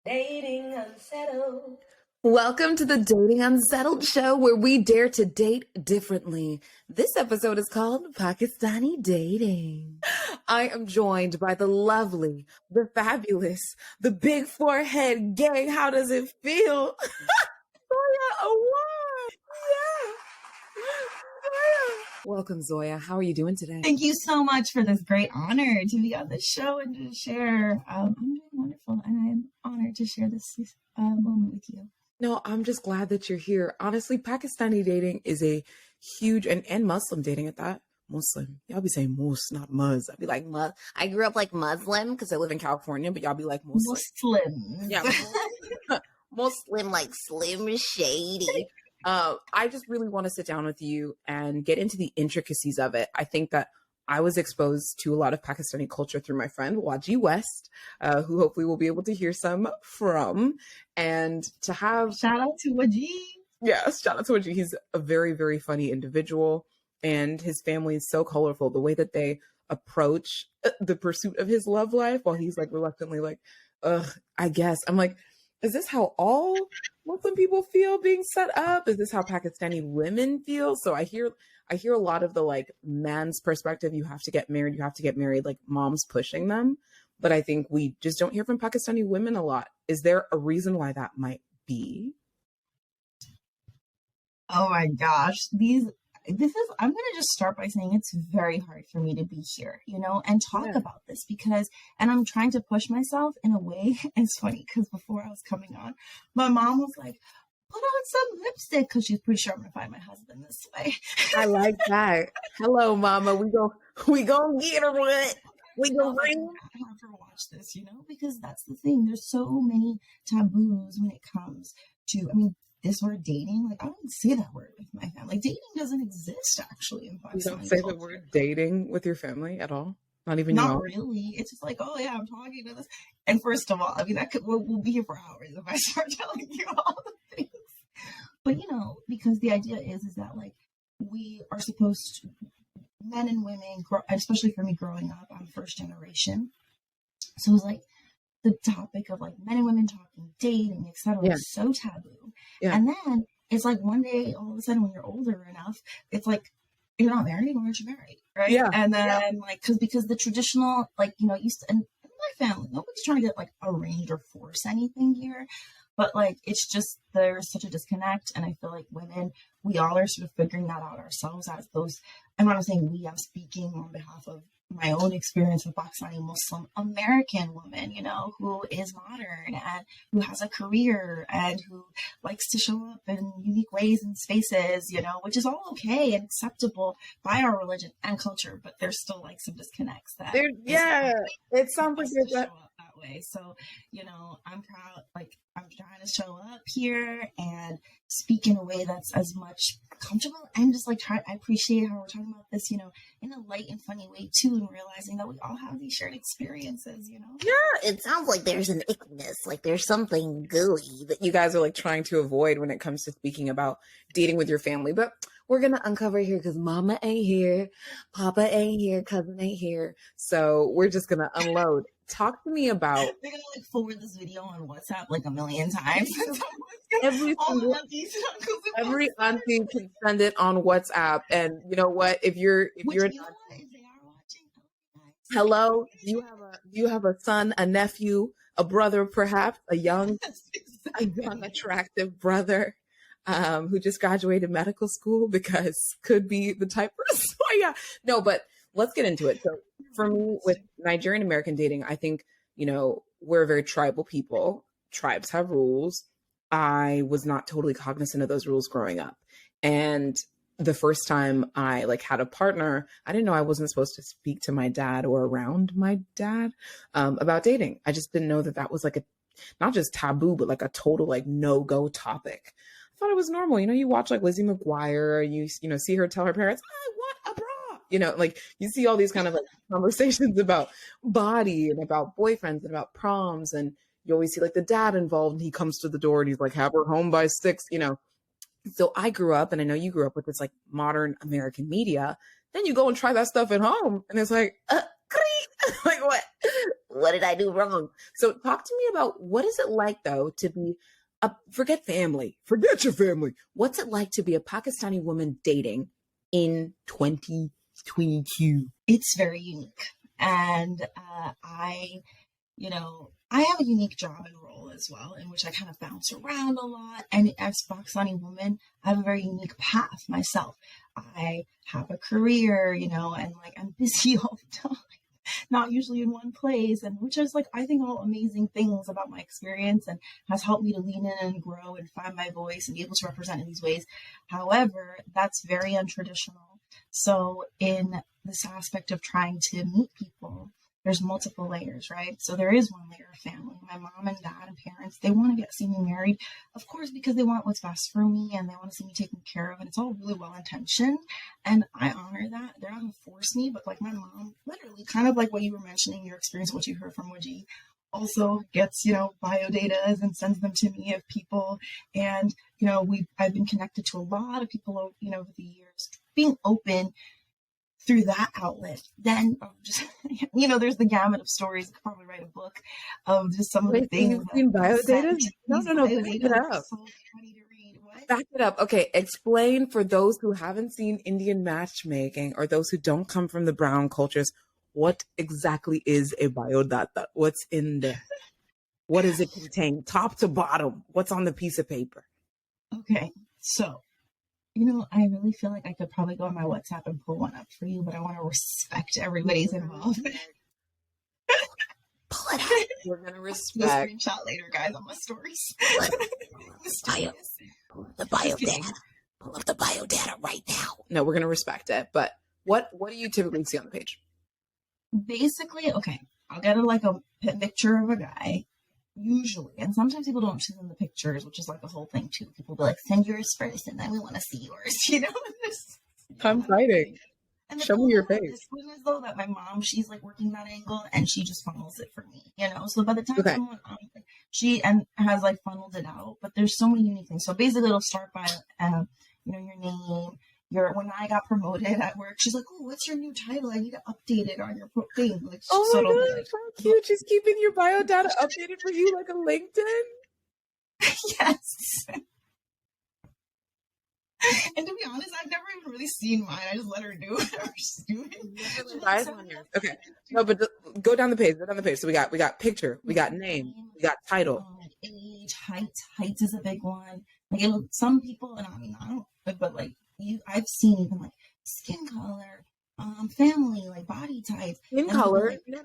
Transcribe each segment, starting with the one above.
Dating Unsettled. Welcome to the Dating Unsettled show where we dare to date differently. This episode is called Pakistani Dating. I am joined by the lovely, the fabulous, the big forehead gang. How does it feel? Zoya Awan. Yeah. Zoya. Welcome, Zoya. How are you doing today? Thank you so much for this great honor to be on the show and to share. I'm doing wonderful, and I'm honored to share this moment with you. No, I'm just glad that you're here. Honestly, Pakistani dating is a huge, and Muslim dating at that. Muslim. Y'all be saying mus, not muz. I'd be like muz. I grew up like Muslim because I live in California, but y'all be like Muslim. Muslim. Yeah. Muslim, like slim, shady. I just really want to sit down with you and get into the intricacies of it. I think that I was exposed to a lot of Pakistani culture through my friend Waji West, who hopefully we'll be able to hear some from. And to have... Shout out to Waji. Yes, shout out to Waji. He's a very, very funny individual. And his family is so colorful. The way that they approach the pursuit of his love life while he's like reluctantly like, I guess. I'm like, is this how all Muslim people feel being set up? Is this how Pakistani women feel? So I hear a lot of the like man's perspective. You have to get married, like moms pushing them. But I think we just don't hear from Pakistani women a lot. Is there a reason why that might be? Oh my gosh. I'm going to just start by saying it's very hard for me to be here, and talk about this and I'm trying to push myself in a way. It's funny because before I was coming on, my mom was like, put on some lipstick because she's pretty sure I'm going to find my husband this way. I like that. Hello, mama. We gonna get her what? We gonna have her watch this, because that's the thing. There's so many taboos when it comes to, this word dating, like I don't say that word with my family. Like, dating doesn't exist actually in Pakistani. You don't say culture. the word dating with your family at all? Not even Not really. It's just like, oh yeah, I'm talking to this. And first of all, we'll be here for hours if I start telling you all the things. But because the idea is that like we are supposed to, men and women, especially for me growing up, I'm first generation. So it was like the topic of like men and women talking, dating, etc. is so taboo. Yeah. And then it's like one day, all of a sudden, when you're older enough, it's like you're not married, why aren't you married? Right? Yeah. And then like because the traditional used to, and my family, nobody's trying to get like arrange or force anything here. But like it's just there's such a disconnect, and I feel like women, we all are sort of figuring that out ourselves as those. I'm not saying we. I'm speaking on behalf of my own experience with Pakistani Muslim American woman, who is modern and who has a career and who likes to show up in unique ways and spaces, which is all okay and acceptable by our religion and culture, but there's still like some disconnects that. It sounds like there's that way. So, I'm proud, like I'm trying to show up here and speak in a way that's as much comfortable and just like I appreciate how we're talking about this, in a light and funny way too, and realizing that we all have these shared experiences, Yeah, it sounds like there's an ickiness, like there's something gooey that you guys are like trying to avoid when it comes to speaking about dating with your family. But we're gonna uncover here because mama ain't here, papa ain't here, cousin ain't here. So we're just gonna unload. Talk to me about. They're gonna like forward this video on WhatsApp like a million times. Every auntie can send it on WhatsApp, and you know what? If you're if they are watching, hello, you have a son, a nephew, a brother, perhaps a young, attractive brother. Who just graduated medical school because could be the type person. Yeah, no, but let's get into it. So for me, with Nigerian American dating, I think, we're a very tribal people. Tribes have rules. I was not totally cognizant of those rules growing up. And the first time I had a partner, I didn't know I wasn't supposed to speak to my dad or around my dad about dating. I just didn't know that was not just taboo, but like a total no-go topic. I thought it was normal. You watch Lizzie McGuire, you see her tell her parents, I want a bra. You see all these kind of conversations about body and about boyfriends and about proms. And you always see the dad involved, and he comes to the door and he's like, have her home by 6, So I grew up, and I know you grew up with this modern American media. Then you go and try that stuff at home and it's like what? what did I do wrong? So talk to me about what is it like though to be forget family, forget your family. What's it like to be a Pakistani woman dating in 2022? It's very unique. And I have a unique job and role as well, in which I kind of bounce around a lot. And as a Pakistani woman, I have a very unique path myself. I have a career, and like I'm busy all the time, not usually in one place, and which is like, I think, all amazing things about my experience and has helped me to lean in and grow and find my voice and be able to represent in these ways. However, that's very untraditional. So in this aspect of trying to meet people, there's multiple layers, right? So there is one layer of family. My mom and dad and parents, they want to see me married, of course, because they want what's best for me and they want to see me taken care of. And it's all really well intentioned. And I honor that. They're not going to force me, but like my mom, literally, kind of like what you were mentioning, your experience, what you heard from Waji, also gets, biodatas and sends them to me of people. And, I've been connected to a lot of people, over the years, being open through that outlet. Then just, there's the gamut of stories. I could probably write a book of just some of the things. You've seen Biodatas? No. Back it up. So funny to read. What? Back it up. Okay, explain for those who haven't seen Indian matchmaking or those who don't come from the brown cultures, what exactly is a biodata? What's in there? What does it contain? Top to bottom, what's on the piece of paper? Okay, so I really feel like I could probably go on my WhatsApp and pull one up for you, but I want to respect everybody's involved. Pull it out. We're going to respect. Screenshot later, guys, on my stories. Pull up the biodata. Pull up the biodata right now. No, we're going to respect it. But what do you typically see on the page? Basically, okay, I'll get a picture of a guy. Usually, and sometimes people don't send the pictures, which is like a whole thing too. People be like, send yours first and then we want to see yours, I'm fighting. And show me your face. This one is though that my mom, she's like working that angle and she just funnels it for me, so by the time someone she has like funneled it out, but there's so many unique things. So basically it'll start by your name. When I got promoted at work, she's like, "Oh, what's your new title? I need to update it on your thing." Like, oh my god, how cute! She's keeping your biodata updated for you, like a LinkedIn. Yes. And to be honest, I've never even really seen mine. I just let her do whatever she's doing. Okay, no, but go down the page. So we got picture, we got name, we got title, age, height. Height is a big one. Like some people, and I don't, but like. I've seen even like skin color, family, like body type. Skin color? No.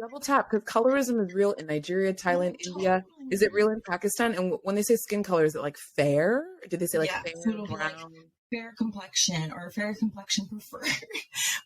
Double tap. Because colorism is real in Nigeria, Thailand, India. Is it real in Pakistan? And when they say skin color, is it like fair? Did they say like fair, brown? Like fair complexion or fair complexion preferred.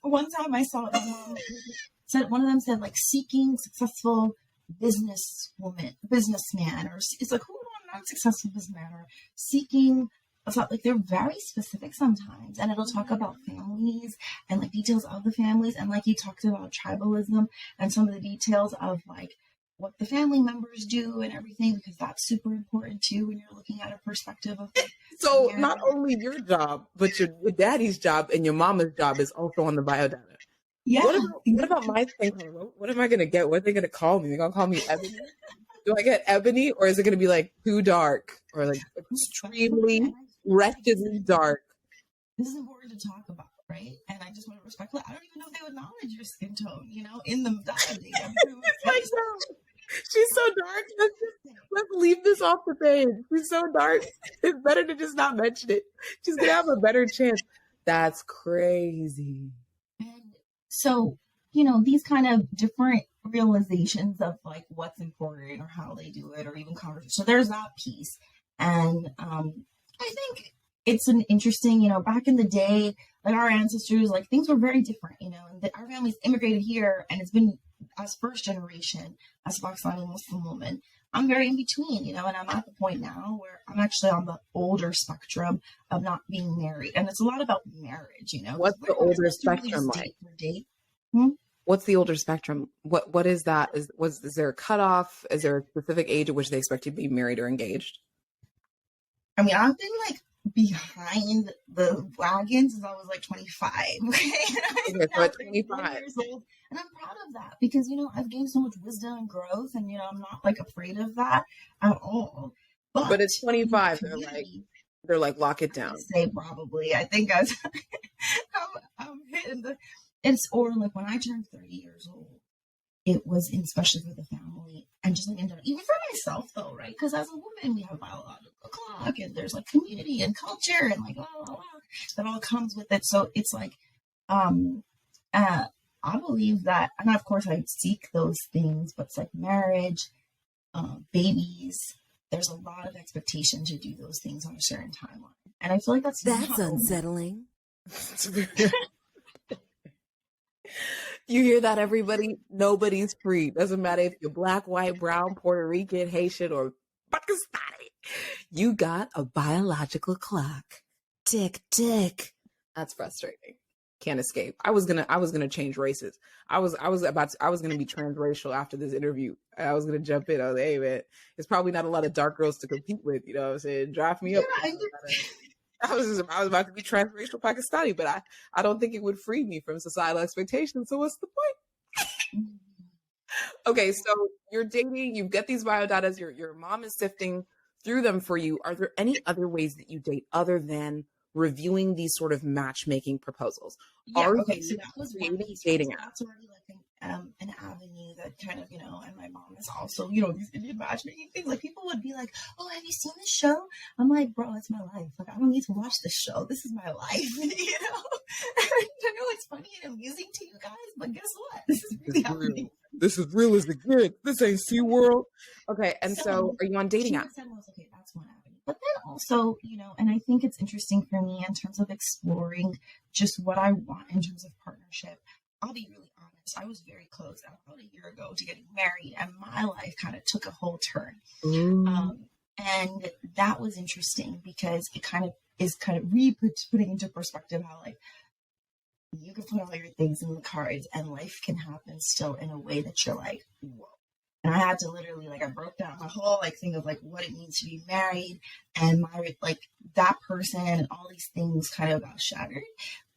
One time I saw one of them said like seeking successful businessman, or it's like, who would want a non-successful businessman, or seeking. So, like, they're very specific sometimes, and it'll talk about families and like details of the families, and like you talked about tribalism and some of the details of like what the family members do and everything, because that's super important too when you're looking at a perspective of like, so not only your job, but your daddy's job and your mama's job is also on the biodata. Yeah. What about my skin color? What am I gonna get? What are they gonna call me? They're gonna call me Ebony? Do I get Ebony, or is it gonna be like too dark or like extremely wretchedly dark? This is important to talk about, right? And I just want to respect. I don't even know if they would acknowledge your skin tone, in the data. It's like, no, she's so dark. Let's leave this off the page. She's so dark. It's better to just not mention it. She's gonna have a better chance. That's crazy. And so, these kind of different realizations of like what's important or how they do it, or even conversation. So there's that piece, and I think it's an interesting, back in the day, like our ancestors, like things were very different, and our families immigrated here, and it's been as first generation as a Pakistani Muslim woman. I'm very in between, and I'm at the point now where I'm actually on the older spectrum of not being married, and it's a lot about marriage, What's the older spectrum like? What's the older spectrum? What is that? Is there a cutoff? Is there a specific age at which they expect you to be married or engaged? I mean, I've been like behind the wagon since I was like 25. Okay, Okay, so now at 31 25. years old, and I'm proud of that because I've gained so much wisdom and growth, and I'm not like afraid of that at all. But But at in the 25, community, they're like, lock it I down. would say probably. I think I was, I'm hitting the. It's or like when I turned 30 years old, it was especially for the family and just like even for myself though, right? Because as a woman, we have a biological clock and there's like community and culture and like that all comes with it. So it's like, um, I believe that, and of course I seek those things, but it's like marriage, babies. There's a lot of expectation to do those things on a certain timeline, and I feel like that's unsettling. You hear that, everybody? Nobody's free. Doesn't matter if you're black, white, brown, Puerto Rican, Haitian, or Pakistani. You got a biological clock. Tick, tick. That's frustrating. Can't escape. I was gonna change races. I was gonna be transracial after this interview. I was gonna jump in. I was like, hey man, there's probably not a lot of dark girls to compete with. You know what I'm saying? Draft me up. I was about to be transracial Pakistani, but I don't think it would free me from societal expectations. So what's the point? Okay, so you're dating, you've got these biodatas, your mom is sifting through them for you. Are there any other ways that you date other than reviewing these sort of matchmaking proposals? Yeah, Are okay, you so that was one creating piece. dating So apps? that's already like an avenue that kind of, and my mom is also, these Indian matchmaking things. Like people would be like, oh, have you seen this show? I'm like, bro, it's my life. Like, I don't need to watch this show. This is my life, I know it's funny and amusing to you guys, but guess what? This is really happening. This is real as it gets. This ain't SeaWorld. Okay, and so are you on dating apps? Okay, that's one avenue. But then also, and I think it's interesting for me in terms of exploring just what I want in terms of partnership. I'll be really honest. I was very close about a year ago to getting married, and my life kind of took a whole turn. And that was interesting because it kind of putting into perspective how like you can put all your things in the cards and life can happen still in a way that you're like, whoa. And I had to literally, I broke down my whole, thing of, what it means to be married and my, that person and all these things kind of got shattered.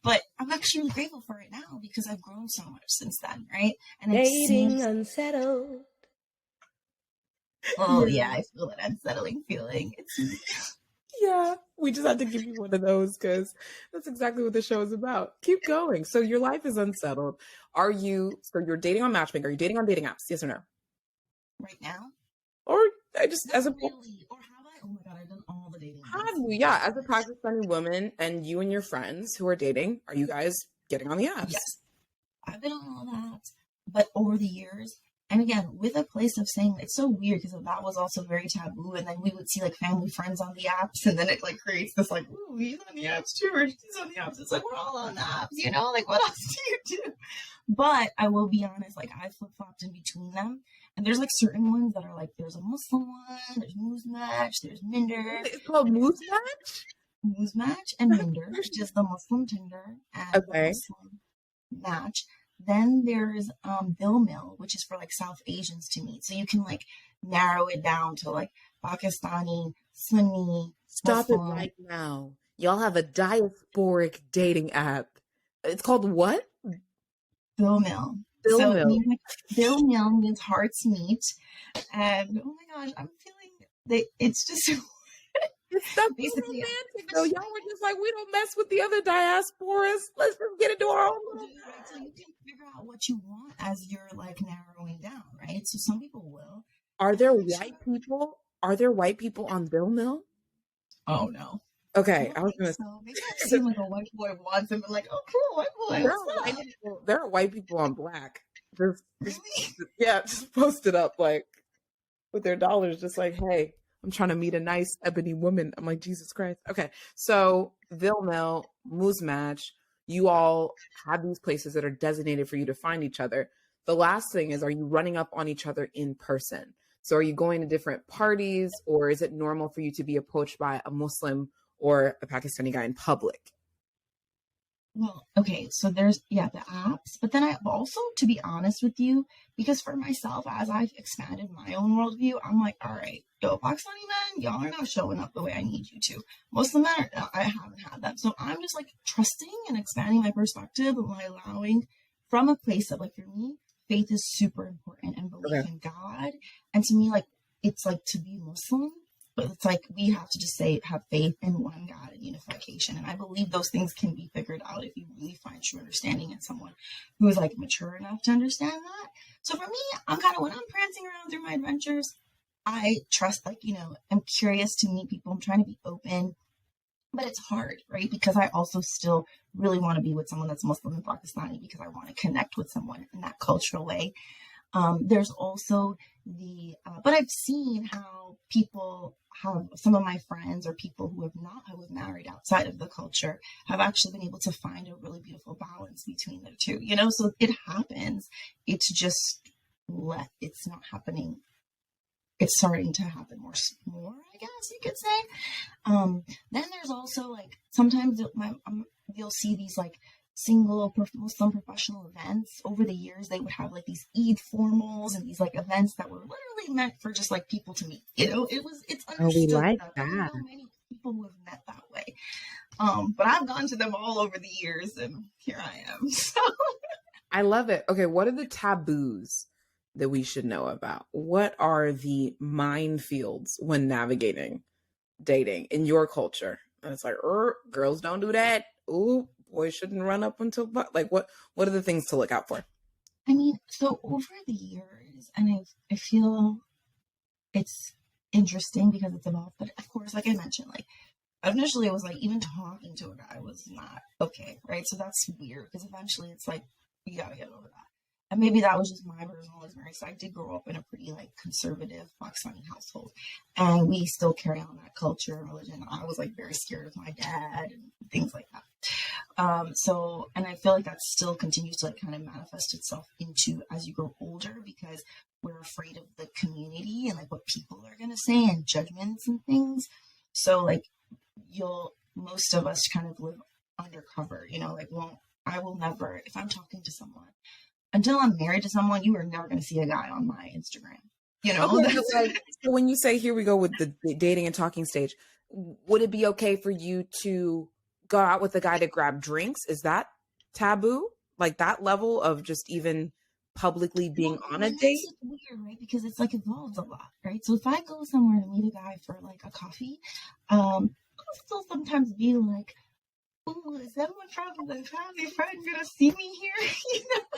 But I'm actually really grateful for it now because I've grown so much since then, right? And Dating Unsettled. Oh, yeah, I feel that unsettling feeling. Yeah, we just had to give you one of those because that's exactly what the show is about. Keep going. So your life is unsettled. You're dating on matchmaking? Are you dating on dating apps? Yes or no? Right now? Or just Not as a really. Or have I? Oh my God, I've done all the dating apps. have you? Yeah, as a Pakistani woman and you and your friends who are dating, are you guys getting on the apps? Yes. I've been on all that. But over the years, and again, with a place of saying, it's so weird because that was also very taboo. And then we would see family friends on the apps, and then it creates this ooh, he's on the apps too, or she's on the apps. It's we're all on the apps, what else do you do? But I will be honest, I flip flopped in between them. And there's certain ones that are there's a Muslim one, there's Moose Match, there's Minder. It's called Moose Match? Moose Match and Minder, which is the Muslim Tinder and the Muslim Match. Then there's Bill Mill, which is for South Asians to meet. So you can narrow it down to Pakistani, Sunni. Stop Muslim. it right now. Y'all have a diasporic dating app. It's called what? Bill Mill. Bill Mill. Bill Mill means hearts meet. And oh my gosh, I'm feeling it's just It's so basically romantic though. Y'all were just we don't mess with the other diasporas. Let's just get into our own little. Right? So you can figure out what you want as you're narrowing down, right? So some people will. Are there white people? Are there white people on Bill Mill? Oh no. Okay, I was gonna. So maybe I've seen a white boy once and been oh cool, white boy. There are white people on Black. Really? Just post it up with their dollars, just hey, I'm trying to meet a nice ebony woman. I'm Jesus Christ. Okay, so Bill Mill, Moose Match, you all have these places that are designated for you to find each other. The last thing is, are you running up on each other in person? So are you going to different parties, or is it normal for you to be approached by a Muslim or a Pakistani guy in public? Well, okay, so there's, yeah, the apps, but then I also, to be honest with you, because for myself, as I've expanded my own worldview, I'm like, all right, yo, Pakistani men, y'all are not showing up the way I need you to. Most of the men, I haven't had that. So I'm just like trusting and expanding my perspective and like allowing from a place of like, for me, faith is super important and belief Okay. in God. And to me, like, it's like to be Muslim, but it's like we have to just say have faith in one God and unification. And I believe those things can be figured out if you really find true understanding in someone who is like mature enough to understand that. So for me, I'm kind of when I'm prancing around through my adventures, I trust, like, I'm curious to meet people. I'm trying to be open, but it's hard, right? Because I also still really want to be with someone that's Muslim and Pakistani because I want to connect with someone in that cultural way. There's also but I've seen how people have, some of my friends or people who have married outside of the culture have actually been able to find a really beautiful balance between the two, so it happens. It's just, it's not happening. It's starting to happen more, I guess you could say. Then there's also like, sometimes you'll see these like single Muslim professional events. Over the years, they would have like these Eid formals and these like events that were literally meant for just like people to meet. It's Oh, we understood like that. I that. know many people who have met that way. But I've gone to them all over the years, and here I am. So I love it. Okay, what are the taboos that we should know about? What are the minefields when navigating dating in your culture? And it's like, girls don't do that. Ooh, boys shouldn't run up until like what are the things to look out for? I mean, so over the years, and I feel it's interesting because it's evolved. But of course, like I mentioned, like initially it was like even talking to a guy was not okay, right? So that's weird because eventually it's like you gotta get over that. And maybe that was just my personal experience. I did grow up in a pretty like conservative Pakistani household, and we still carry on that culture and religion. I was like very scared of my dad and things like that. So, and I feel like that still continues to like kind of manifest itself into as you grow older because we're afraid of the community and like what people are gonna say and judgments and things. So like most of us kind of live undercover, like I will never, if I'm talking to someone, until I'm married to someone, you are never going to see a guy on my Instagram. Okay, but like, so when you say here we go with the dating and talking stage, would it be okay for you to go out with a guy to grab drinks? Is that taboo? Like that level of just even publicly being on a date? That's weird, right? Because it's like evolved a lot, right? So if I go somewhere to meet a guy for like a coffee, I'll still sometimes be like, "Ooh, is everyone from the family friend gonna see me here?"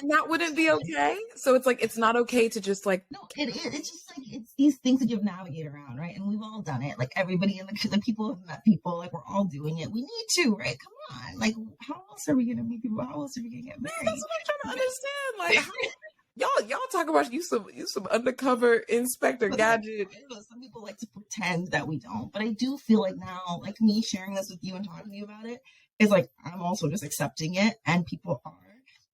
And that wouldn't be okay. So it's like it's not okay to just like No, it is. It's just like it's these things that you navigate around, right? And we've all done it. Like everybody in the people have met people. Like we're all doing it. We need to, right? Come on. Like how else are we gonna meet people? How else are we gonna get married? that's what I'm trying to understand. Like how, y'all talk about you some undercover inspector But gadget. some people like to pretend that we don't. But I do feel like now, like me sharing this with you and talking to you about it is like I'm also just accepting it, and people are.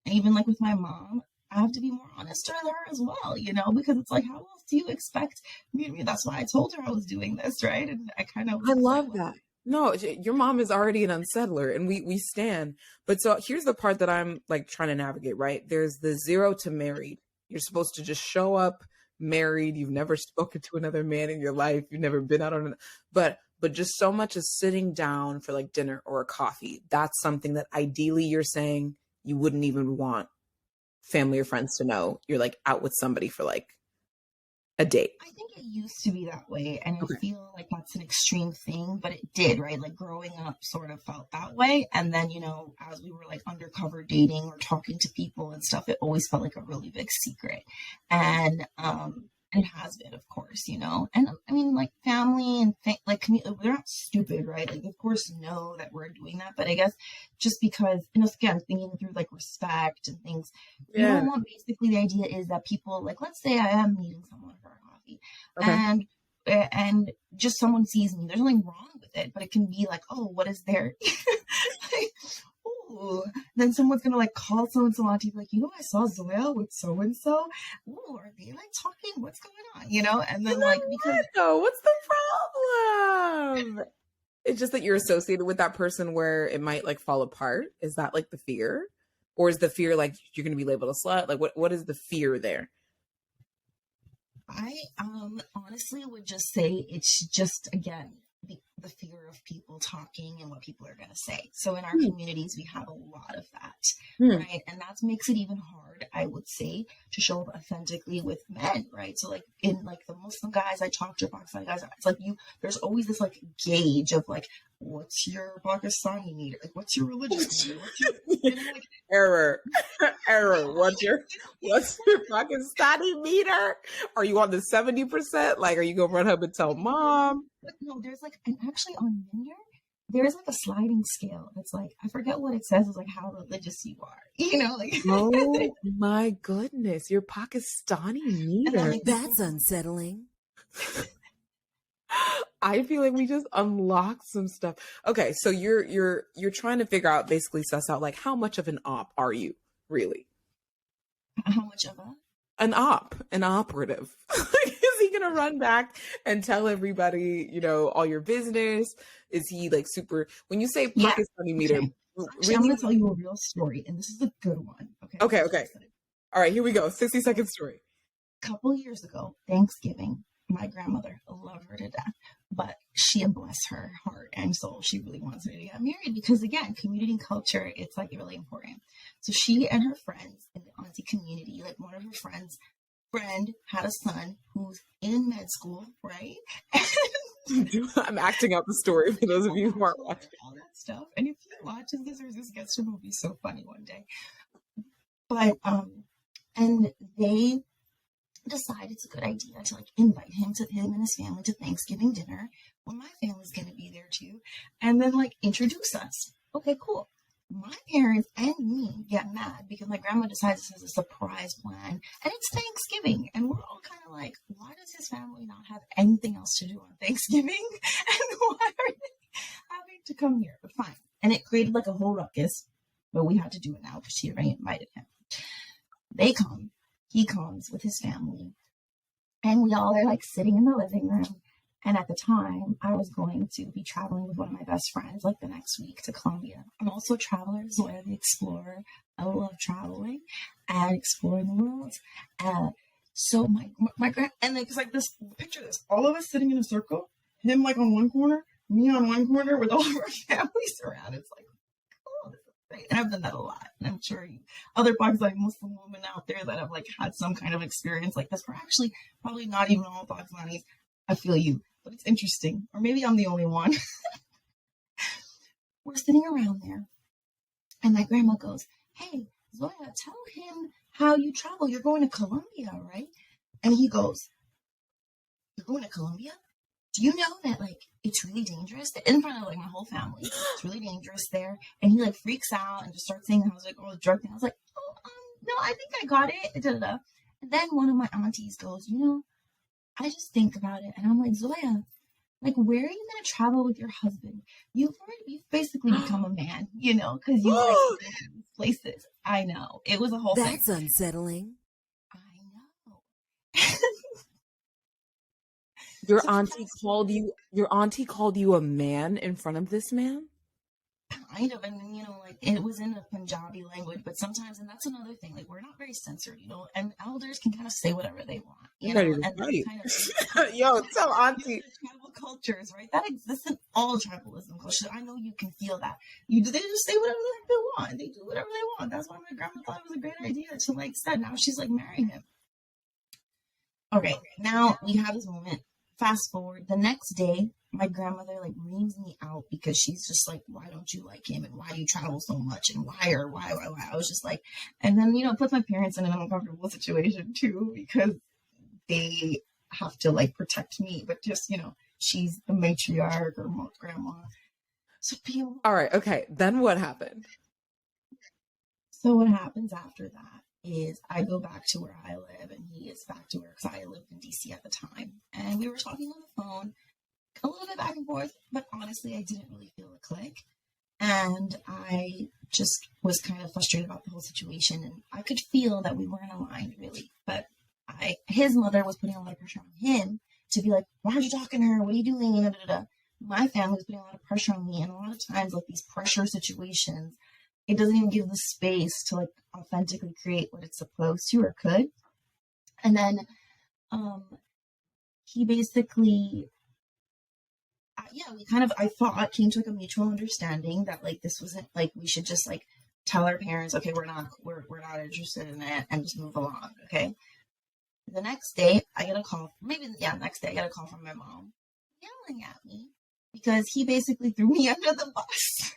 And even like with my mom, I have to be more honest with her as well, because it's like, how else do you expect me to be? That's why I told her I was doing this, right? And I kind of I was love like, that. No, your mom is already an unsettler and we stand. But so here's the part that I'm like trying to navigate, right? There's the 0 to married. You're supposed to just show up married. You've never spoken to another man in your life. You've never been out on but just so much as sitting down for like dinner or a coffee. That's something that ideally you're saying you wouldn't even want family or friends to know. You're like out with somebody for like a date. I think it used to be that way, and I Okay. feel like that's an extreme thing, but it did, right? Like growing up sort of felt that way. And then, as we were like undercover dating or talking to people and stuff, it always felt like a really big secret. And it has been, of course, and I mean, like family and like they're not stupid, right? Like, of course, know that we're doing that, but I guess just because, again, thinking through like respect and things, you Yeah. don't want, basically the idea is that people, like, let's say I am meeting someone for a coffee, Okay. and just someone sees me, there's nothing wrong with it, but it can be like, oh, what is there? Like, ooh. Then someone's gonna like call someone on TV, like, I saw Zoya with so and so. Ooh, are they like talking? What's going on? And then like because No, what's the problem? It's just that you're associated with that person where it might like fall apart. Is that like the fear? Or is the fear like you're going to be labeled a slut? Like what is the fear there? I honestly would just say it's just, again, the fear of people talking and what people are going to say. So in our communities, we have a lot of that, right? And that makes it even hard, I would say, to show up authentically with men, right? So like in like the Muslim guys I talk to, Pakistani guys, it's like there's always this like gauge of like, what's your Pakistani meter? Like, what's your religious meter? What's your, you know, like, error. What's your Pakistani meter? Are you on the 70%? Like, are you gonna run home and tell mom? But no, there's like, and actually on Tinder, there's like a sliding scale. It's like, I forget what it says. It's like how religious you are, you know? Like, oh my goodness, your Pakistani meter. Like, that's unsettling. I feel like we just unlocked some stuff. Okay, so you're trying to figure out, basically suss out like how much of an op are you really? How much of an operative? Is he gonna run back and tell everybody, you know, all your business? Is he like super? When you say Pakistani meter, okay. Actually, I'm gonna tell you a real story, and this is a good one. Okay. All right, here we go. 60-second story. A couple years ago, Thanksgiving, my grandmother, I love her to death, but she, bless her heart and soul, she really wants me to get married because, again, community and culture, it's like really important. So she and her friends in the auntie community, like one of her friends' friend had a son who's in med school, right? I'm acting out the story for those of you who aren't watching. All that stuff. And if he watches this or this gets to, it'll be so funny one day. But, and they decided it's a good idea to like invite him and his family to Thanksgiving dinner when my family's going to be there too, and then like introduce us. Okay, cool. My parents and me get mad because my grandma decides this is a surprise plan and it's Thanksgiving, and we're all kind of like, why does his family not have anything else to do on Thanksgiving and why are they having to come here? But fine. And it created like a whole ruckus, but we had to do it now because she already invited him. They come. He comes with his family, and we all are like sitting in the living room. And at the time, I was going to be traveling with one of my best friends like the next week to Colombia. I'm also a traveler, Zoya the explorer. I love traveling and exploring the world. So my grand, and like, it's like this, picture this, all of us sitting in a circle, him like on one corner, me on one corner with all of our families around. It's like, oh, this is great. And I've done that a lot. And I'm sure other Pakistani Muslim women out there that have like had some kind of experience like this, we're actually probably not even all Pakistanis. I feel you, but it's interesting. Or maybe I'm the only one. We're sitting around there, and my grandma goes, "Hey, Zoya, tell him how you travel. You're going to Colombia, right?" And he goes, "You're going to Colombia? Do you know that, like, it's really dangerous?" In front of, like, my whole family. It's really dangerous there. And he, like, freaks out and just starts saying how I was, like, oh, the drug thing. I was like, oh, no, I think I got it. Da-da-da. And then one of my aunties goes, you know, I just think about it, and I'm like, Zoya, like, where are you going to travel with your husband? You've basically become a man, you know, because you like these places. I know. It was a whole thing. That's unsettling. I know. Your auntie called you a man in front of this man? Kind of, and you know, like, it was in the Punjabi language, but sometimes, and that's another thing, like, we're not very censored, you know, and elders can kind of say whatever they want, you know, and that's kind of yo, tell auntie. Tribal cultures, right? That exists in all tribalism cultures. I know you can feel that. They just say whatever the heck they want. They do whatever they want. That's why my grandma thought it was a great idea to, like, said, now she's like marrying him. Okay, now we have this moment. Fast forward, the next day, my grandmother like reams me out because she's just like, why don't you like him? And why do you travel so much? And why? I was just like, and then, you know, puts my parents in an uncomfortable situation too, because they have to like protect me, but just, you know, she's the matriarch or grandma. So people. All right. Okay. Then what happened? So what happens after that is I go back to where I live and he is back to where, because I lived in DC at the time. And we were talking on the phone, a little bit back and forth, but honestly, I didn't really feel a click. And I just was kind of frustrated about the whole situation. And I could feel that we weren't aligned really. But his mother was putting a lot of pressure on him to be like, why are you talking to her? What are you doing? And, my family was putting a lot of pressure on me, and a lot of times, like these pressure situations, it doesn't even give the space to like authentically create what it's supposed to or could. And then he basically, yeah, we kind of, I thought, came to like a mutual understanding that like this wasn't like we should just like tell our parents, okay, we're not interested in it, and just move along. Okay. The next day, I get a call. Next day I get a call from my mom yelling at me because he basically threw me under the bus.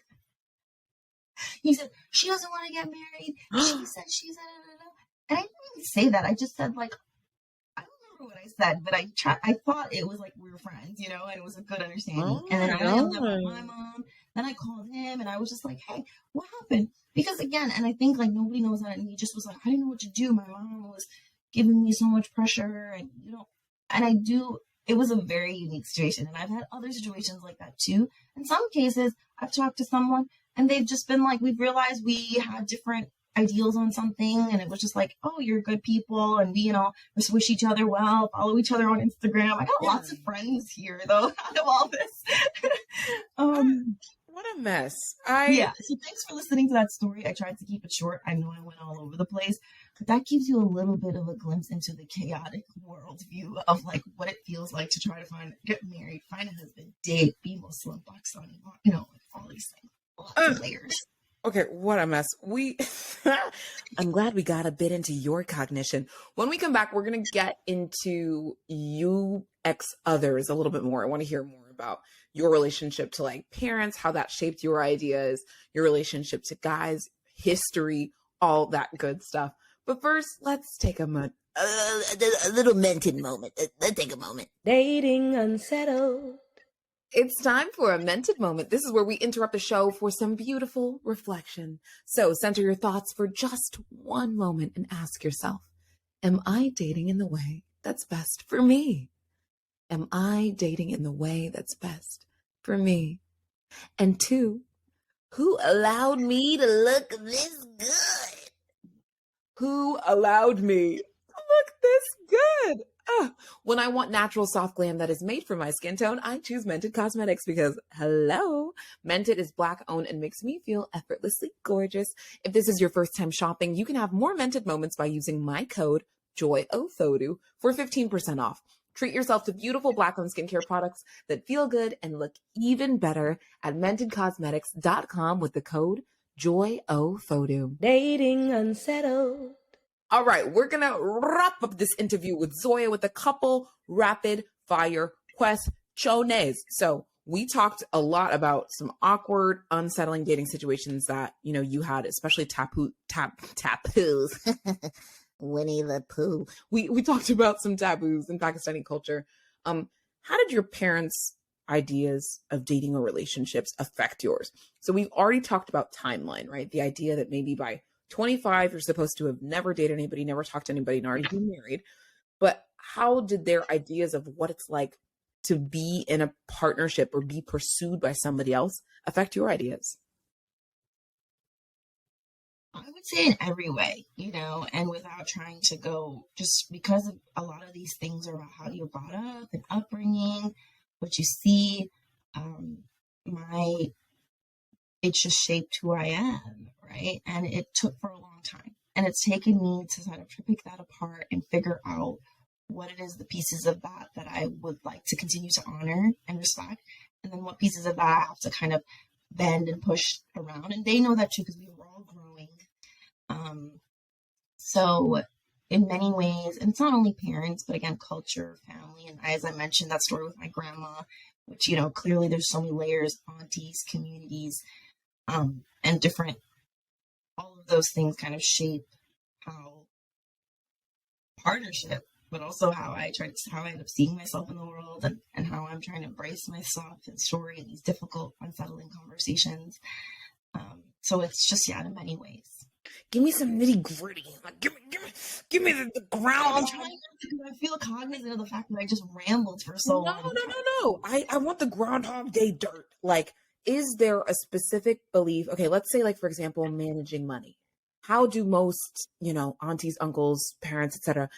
He said she doesn't want to get married. She said she's and I didn't really say that. I just said like, I don't remember what I said, but I thought it was like we were friends, you know, and it was a good understanding. And then I yelled at my mom. Then I called him, and I was just like, hey, what happened? Because again, and I think like nobody knows that, and he just was like, I didn't know what to do. My mom was giving me so much pressure, and it was a very unique situation. And I've had other situations like that too. In some cases, I've talked to someone and they've just been like, we've realized we had different ideals on something, and it was just like, oh, you're good people, and we, just wish each other well, follow each other on Instagram. I got lots of friends here though out of all this. What a mess. So thanks for listening to that story. I tried to keep it short. I know I went all over the place, but that gives you a little bit of a glimpse into the chaotic worldview of like what it feels like to try to get married, find a husband, date, be Muslim, Pakistani, all these things. Lots of layers. Okay, what a mess. I'm glad we got a bit into your cognition. When we come back, we're going to get into you ex others a little bit more. I want to hear more about your relationship to like parents, how that shaped your ideas, your relationship to guys, history, all that good stuff. But first, let's take a little mented moment. Let's take a moment. Dating Unsettled. It's time for a mented moment. This is where we interrupt the show for some beautiful reflection. So center your thoughts for just one moment and ask yourself, am I dating in the way that's best for me? Am I dating in the way that's best for me? And 2, who allowed me to look this good? Who allowed me to look this good? When I want natural soft glam that is made for my skin tone, I choose Mented Cosmetics because, hello, Mented is Black owned and makes me feel effortlessly gorgeous. If this is your first time shopping, you can have more Mented moments by using my code Ofodu for 15% off. Treat yourself to beautiful Black owned skincare products that feel good and look even better at mentedcosmetics.com with the code Ofodu. Dating Unsettled. All right, we're going to wrap up this interview with Zoya with a couple rapid fire questiones. So we talked a lot about some awkward, unsettling dating situations that, you had, especially taboos. Winnie the Pooh. We talked about some taboos in Pakistani culture. How did your parents' ideas of dating or relationships affect yours? So we've already talked about timeline, right? The idea that maybe by 25, you're supposed to have never dated anybody, never talked to anybody, and already been married. But how did their ideas of what it's like to be in a partnership or be pursued by somebody else affect your ideas? I would say in every way, and without trying to go, just because of a lot of these things are about how you're brought up and upbringing, what you see. It's just shaped who I am, right? And it took for a long time. And it's taken me to kind of pick that apart and figure out what it is, the pieces of that I would like to continue to honor and respect. And then what pieces of that I have to kind of bend and push around. And they know that too, because we were all growing. So in many ways, and it's not only parents, but again, culture, family. And as I mentioned, that story with my grandma, which, clearly there's so many layers, aunties, communities, and different, all of those things kind of shape how partnership, but also how I end up seeing myself in the world, and how I'm trying to embrace myself and story in these difficult, unsettling conversations. So it's just, in many ways. Give me some nitty gritty. Like, give me the ground. I feel cognizant of the fact that I just rambled for so long. No. I want the Groundhog Day dirt. Like, is there a specific belief? Okay, let's say, like, for example, managing money. How do most, aunties, uncles, parents, etc.,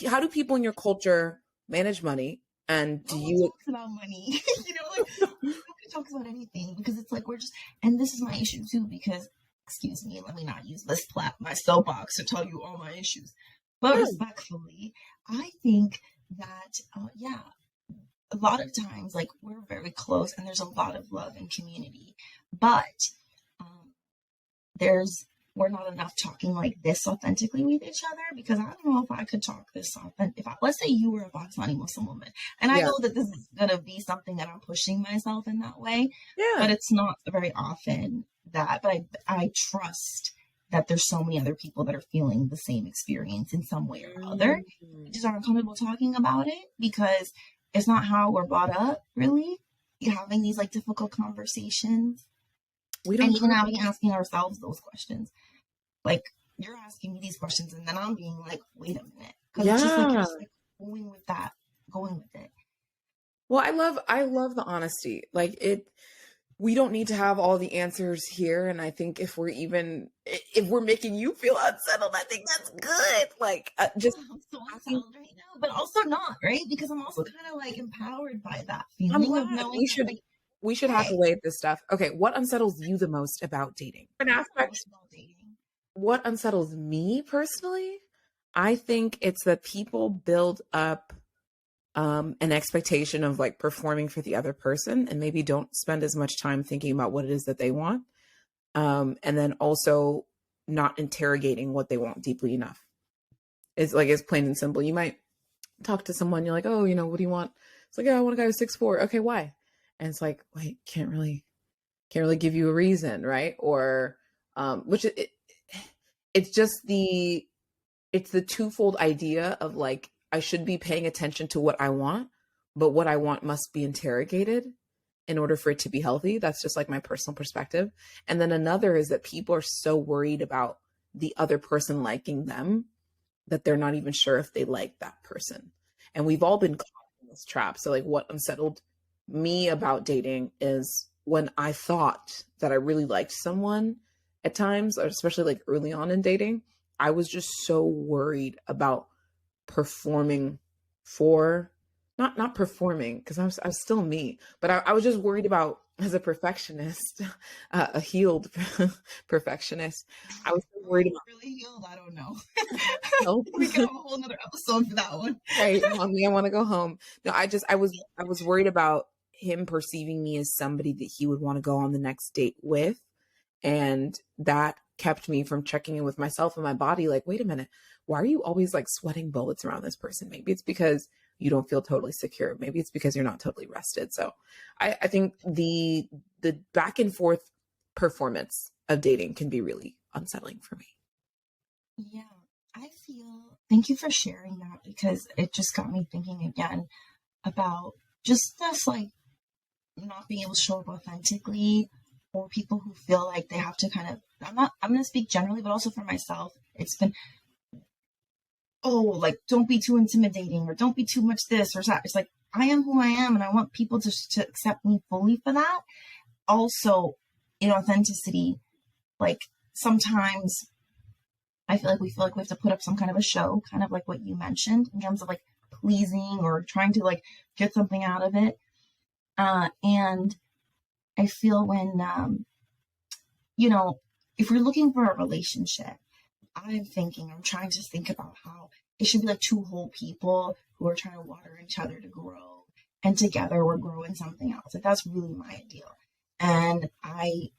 how do people in your culture manage money? And do No one you? talks about money. Like nobody talks about anything because it's like we're just, and this is my issue too, because excuse me, let me not use this my soapbox to tell you all my issues. But respectfully, I think that yeah, a lot of times like we're very close and there's a lot of love and community, but there's we're not enough talking like this authentically with each other, because I don't know if I could talk this authentic. Let's say you were a Pakistani Muslim woman, and I know that this is going to be something that I'm pushing myself in that way, but it's not very often that, but I trust that there's so many other people that are feeling the same experience in some way or other. Just aren't comfortable talking about it because it's not how we're brought up, really. You're having these like difficult conversations. We don't, and even asking ourselves those questions. Like, you're asking me these questions, and then I'm being like, wait a minute. Because it's just like, you're just like going with it. Well, I love the honesty. Like, we don't need to have all the answers here. And I think if we're making you feel unsettled, I think that's good. Like, just I'm so unsettled right now, but also not, right? Because I'm also kind of like empowered by that feeling of knowing we should have to weigh this stuff. Okay, what unsettles you the most about dating? An aspect about dating. What unsettles me personally? I think it's that people build up an expectation of like performing for the other person and maybe don't spend as much time thinking about what it is that they want. And then also not interrogating what they want deeply enough. It's plain and simple. You might talk to someone, you're like, oh, what do you want? It's like, oh, I want a guy who's 6'4". Okay, why? And it's like, wait, can't really give you a reason, right? Or it's just the twofold idea of like, I should be paying attention to what I want, but what I want must be interrogated in order for it to be healthy. That's just like my personal perspective. And then another is that people are so worried about the other person liking them that they're not even sure if they like that person. And we've all been caught in this trap. So like, what unsettled me about dating is when I thought that I really liked someone at times, or especially like early on in dating, I was just so worried about performing for, not performing, because I was still me, but I was just worried about, as a perfectionist, a healed perfectionist, I was so worried about really healed. I don't know. No. We can have a whole nother episode for that one. Right, mommy, I want to go home. No, I was worried about him perceiving me as somebody that he would want to go on the next date with, and that kept me from checking in with myself and my body. Like, wait a minute, why are you always like sweating bullets around this person? Maybe it's because you don't feel totally secure. Maybe it's because you're not totally rested. So I think the back and forth performance of dating can be really unsettling for me. Yeah, thank you for sharing that, because it just got me thinking again about just this, like, not being able to show up authentically, or people who feel like they have to kind of, I'm going to speak generally, but also for myself, it's been, like, don't be too intimidating, or don't be too much this or that. It's like, I am who I am, and I want people to accept me fully for that. Also, in authenticity, like, sometimes I feel like we have to put up some kind of a show, kind of like what you mentioned, in terms of like pleasing or trying to like get something out of it. And I feel when, if we're looking for a relationship, I'm trying to think about how it should be like two whole people who are trying to water each other to grow, and together we're growing something else. Like, that's really my ideal. And I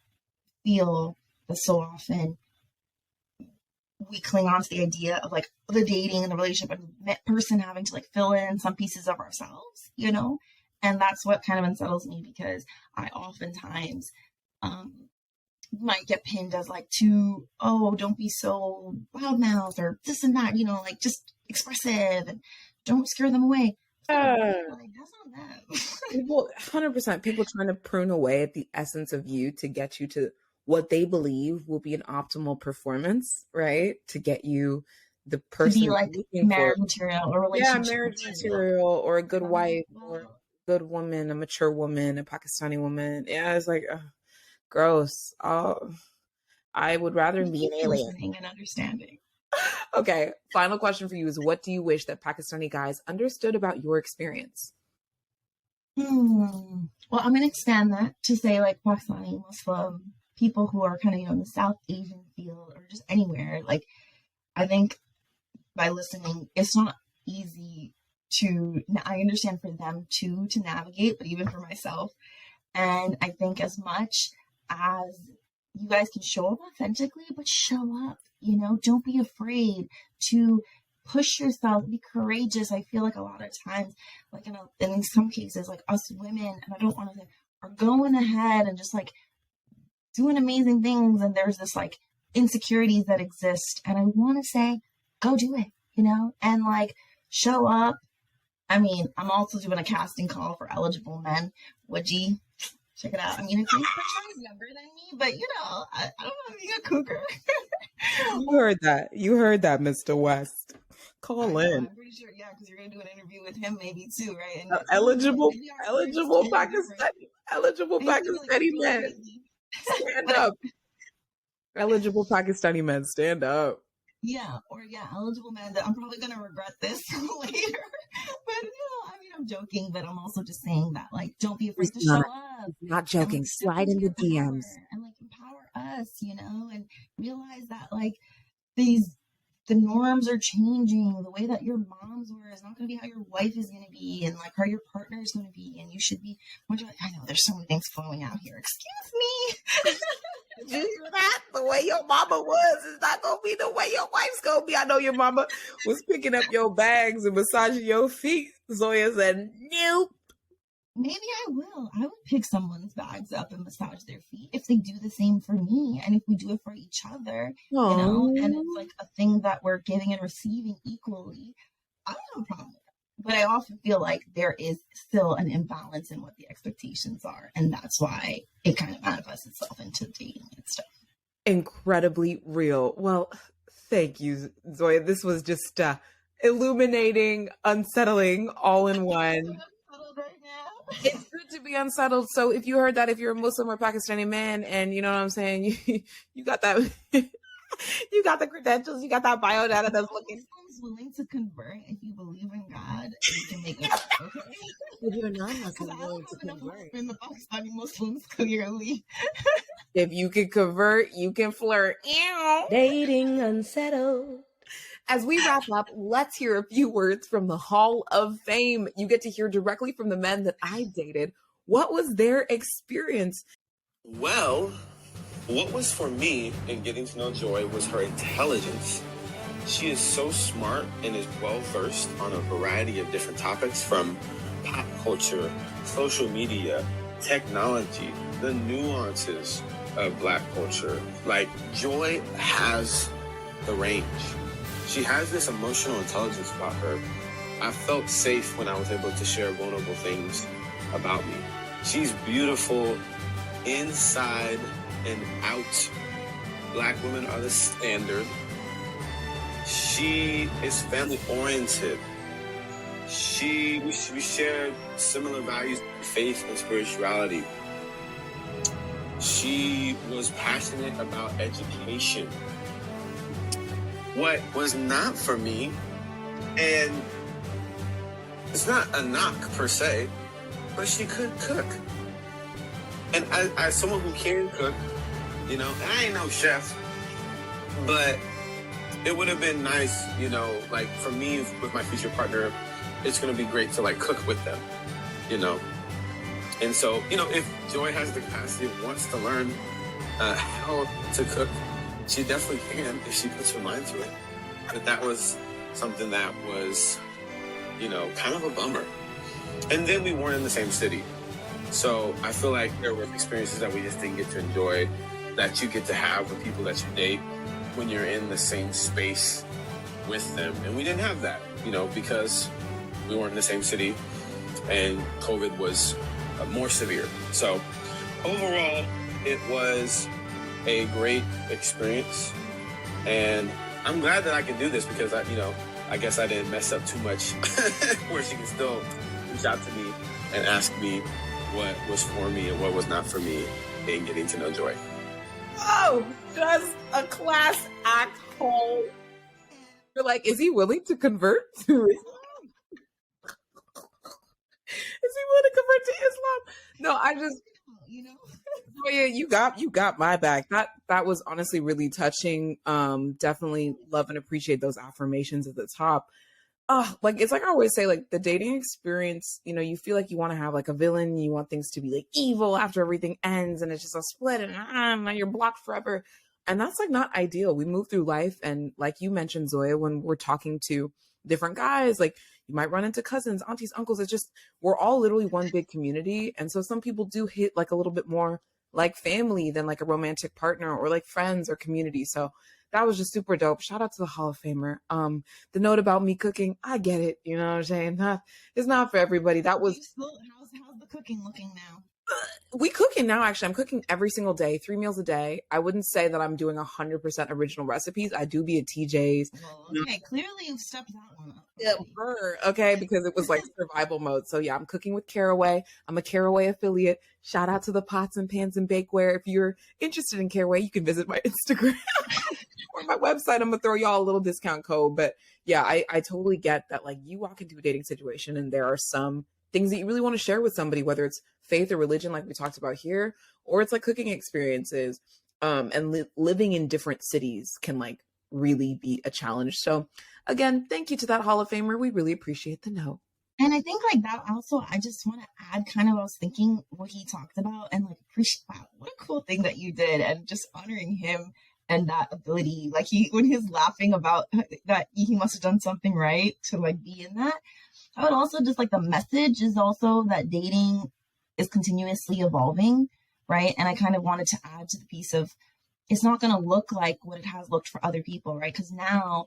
feel that so often we cling on to the idea of like the dating and the relationship and the person having to like fill in some pieces of ourselves, and that's what kind of unsettles me, because I oftentimes might get pinned as like don't be so loudmouth or this and that, like just expressive and don't scare them away. Like, that's not them. People, 100%, people trying to prune away at the essence of you to get you to what they believe will be an optimal performance, right? To get you the person to be like marriage material or relationship. Yeah, marriage material, or a good wife, or a good woman, a mature woman, a Pakistani woman. Yeah, it's like, gross. I would rather be an alien. Listening and understanding. Okay, final question for you is, what do you wish that Pakistani guys understood about your experience? Well, I'm going to expand that to say like Pakistani, Muslim, people who are kind of, in the South Asian field or just anywhere. Like, I think by listening, it's not easy I understand for them too, to navigate, but even for myself. And I think as much as you guys can show up authentically, but show up, don't be afraid to push yourself, be courageous. I feel like a lot of times, like in some cases, like us women, and I don't want to say, are going ahead and just like doing amazing things. And there's this like insecurities that exist. And I want to say, go do it, and like show up. I mean, I'm also doing a casting call for eligible men. Would you check it out? I mean, if you're younger than me, but I don't know if you're a cougar. You heard that, Mr. West. Call in. I'm pretty sure, yeah, because you're gonna do an interview with him maybe too, right? And eligible Pakistani men. Stand up. Eligible Pakistani men, stand up. Yeah, eligible men that I'm probably gonna regret this later. But I'm joking, but I'm also just saying that like don't be afraid to show up. Not joking. Like, slide into DMs. And like empower us, and realize that like the norms are changing. The way that your moms were is not going to be how your wife is going to be, and like how your partner is going to be, and you should be. I know there's so many things flowing out here. Excuse me. Did you hear that? The way your mama was is not going to be the way your wife's going to be. I know your mama was picking up your bags and massaging your feet. Zoya said, nope. Maybe I will. I would pick someone's bags up and massage their feet if they do the same for me, and if we do it for each other, and it's like a thing that we're giving and receiving equally. I don't have a problem with that. But I often feel like there is still an imbalance in what the expectations are, and that's why it kind of manifests itself into dating and stuff. Incredibly real. Well, thank you, Zoya. This was just illuminating, unsettling, all in one. It's good to be unsettled. So if you heard that, if you're a Muslim or Pakistani man, and you know what I'm saying, you got that, you got the credentials, you got that biodata that's looking. Muslims willing to convert if you believe in God, you can make it okay. If you're not Muslim, willing to convert. In the Pakistani Muslims, clearly. If you can convert, you can flirt. Dating Unsettled. As we wrap up, let's hear a few words from the Hall of Fame. You get to hear directly from the men that I dated. What was their experience? Well, what was for me in getting to know Joy was her intelligence. She is so smart and is well-versed on a variety of different topics, from pop culture, social media, technology, the nuances of Black culture. Like, Joy has the range. She has this emotional intelligence about her. I felt safe when I was able to share vulnerable things about me. She's beautiful inside and out. Black women are the standard. She is family oriented. We share similar values, faith and spirituality. She was passionate about education. What was not for me, and it's not a knock per se, but she could cook. And as someone who can cook, and I ain't no chef, but it would have been nice, like for me with my future partner, it's going to be great to like cook with them, And so, if Joy has the capacity and wants to learn how to cook, she definitely can if she puts her mind to it. But that was something that was, kind of a bummer. And then we weren't in the same city. So I feel like there were experiences that we just didn't get to enjoy that you get to have with people that you date when you're in the same space with them. And we didn't have that, because we weren't in the same city and COVID was more severe. So overall, it was a great experience, and I'm glad that I can do this because I guess I didn't mess up too much where she can still reach out to me and ask me what was for me and what was not for me in getting to know Joy. Oh, just a class act hole. You're like, is he willing to convert to it? he willing to convert to Islam? No, I just, you know. oh yeah, you got my back. That was honestly really touching. Definitely love and appreciate those affirmations at the top. Like it's like I always say, like the dating experience, you know, you feel like you want to have like a villain, you want things to be like evil after everything ends and it's just a split and now you're blocked forever. And that's like not ideal. We move through life and like you mentioned, Zoya, when we're talking to different guys, like you might run into cousins, aunties, uncles. It's just we're all literally one big community. And so some people do hit like a little bit more like family than like a romantic partner or like friends or community. So that was just super dope. Shout out to the Hall of Famer. The note about me cooking, I get it. You know what I'm saying? It's not for everybody. That was How's the cooking looking now? we cooking now. Actually, I'm cooking every single day, 3 meals a day. I wouldn't say that I'm doing 100% original recipes. I do be at TJ's. Well, okay, clearly you've stepped that one up. Yeah, okay, because it was like survival mode. So yeah, I'm cooking with Caraway. I'm a Caraway affiliate. Shout out to the pots and pans and bakeware. If you're interested in Caraway, you can visit my Instagram or my website. I'm gonna throw y'all a little discount code. But yeah, I totally get that. Like you walk into a dating situation and there are some things that you really want to share with somebody, whether it's faith or religion, like we talked about here, or it's like cooking experiences. And living in different cities can like really be a challenge. So again, thank you to that Hall of Famer. We really appreciate the note. And I think like that also, I just want to add kind of, I was thinking what he talked about and like appreciate, wow, what a cool thing that you did and just honoring him and that ability. Like when he was laughing about that he must have done something right to like be in that. I would also just like the message is also that dating is continuously evolving, right? And I kind of wanted to add to the piece of it's not going to look like what it has looked for other people, right? Because now,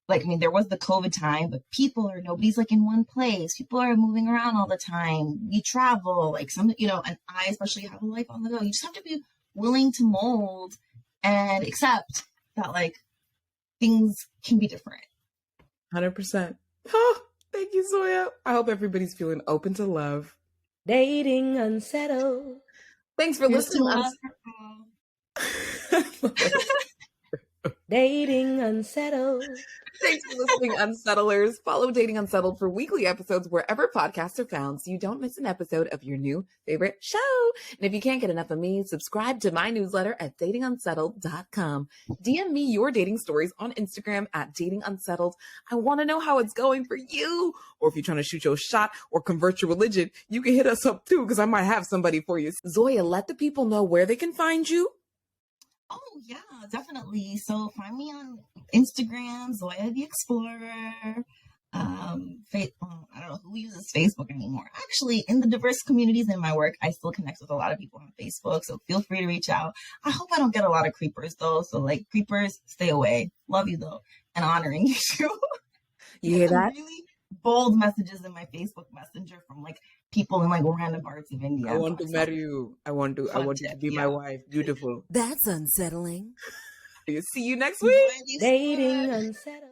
like, I mean, there was the COVID time, but nobody's like in one place. People are moving around all the time. We travel, like some, you know, and I especially have a life on the go. You just have to be willing to mold and accept that like things can be different. 100%. Oh, thank you, Zoya. I hope everybody's feeling open to love. Dating Unsettled. Thanks for listening. Dating Unsettled. Thanks for listening, Unsettlers. Follow Dating Unsettled for weekly episodes wherever podcasts are found so you don't miss an episode of your new favorite show. And if you can't get enough of me, subscribe to my newsletter at datingunsettled.com. DM me your dating stories on Instagram at Dating Unsettled. I want to know how it's going for you. Or if you're trying to shoot your shot or convert your religion, you can hit us up too because I might have somebody for you. Zoya, let the people know where they can find you. Oh, yeah, definitely. So find me on Instagram, Zoya the Explorer. I don't know who uses Facebook anymore. Actually, in the diverse communities in my work, I still connect with a lot of people on Facebook. So feel free to reach out. I hope I don't get a lot of creepers, though. So, like, creepers, stay away. Love you, though. And honoring you, too. You hear that? Really bold messages in my Facebook Messenger from, like, people in like random parts of India. I want to marry you. I want you to be my wife. Beautiful. That's unsettling. See you next week. Dating Unsettled.